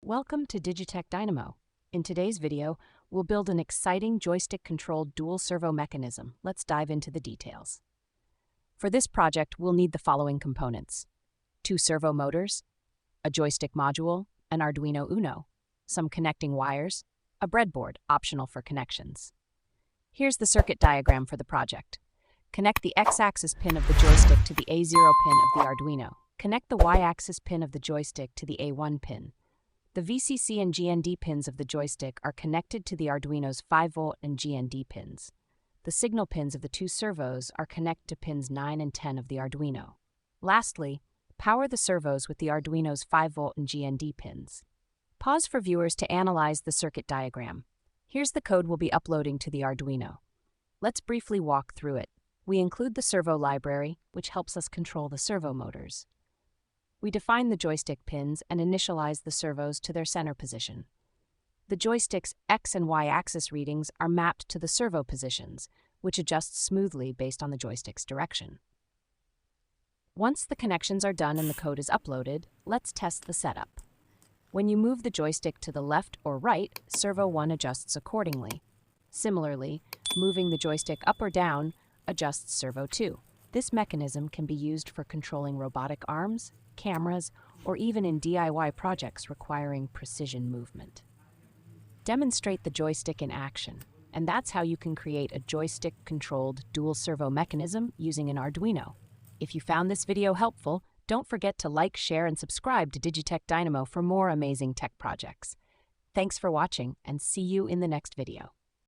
Welcome to Digitech Dynamo. In today's video, we'll build an exciting joystick-controlled dual servo mechanism. Let's dive into the details. For this project, we'll need the following components: 2 servo motors, a joystick module, an Arduino Uno, some connecting wires, a breadboard, optional for connections. Here's the circuit diagram for the project. Connect the X-axis pin of the joystick to the A0 pin of the Arduino. Connect the Y-axis pin of the joystick to the A1 pin. The VCC and GND pins of the joystick are connected to the Arduino's 5V and GND pins. The signal pins of the 2 servos are connected to pins 9 and 10 of the Arduino. Lastly, power the servos with the Arduino's 5V and GND pins. Pause for viewers to analyze the circuit diagram. Here's the code we'll be uploading to the Arduino. Let's briefly walk through it. We include the servo library, which helps us control the servo motors. We define the joystick pins and initialize the servos to their center position. The joystick's X and Y axis readings are mapped to the servo positions, which adjusts smoothly based on the joystick's direction. Once the connections are done and the code is uploaded, let's test the setup. When you move the joystick to the left or right, servo 1 adjusts accordingly. Similarly, moving the joystick up or down adjusts servo 2. This mechanism can be used for controlling robotic arms, cameras, or even in DIY projects requiring precision movement. Demonstrate the joystick in action, and that's how you can create a joystick-controlled dual servo mechanism using an Arduino. If you found this video helpful, don't forget to like, share, and subscribe to Digitech Dynamo for more amazing tech projects. Thanks for watching, and see you in the next video.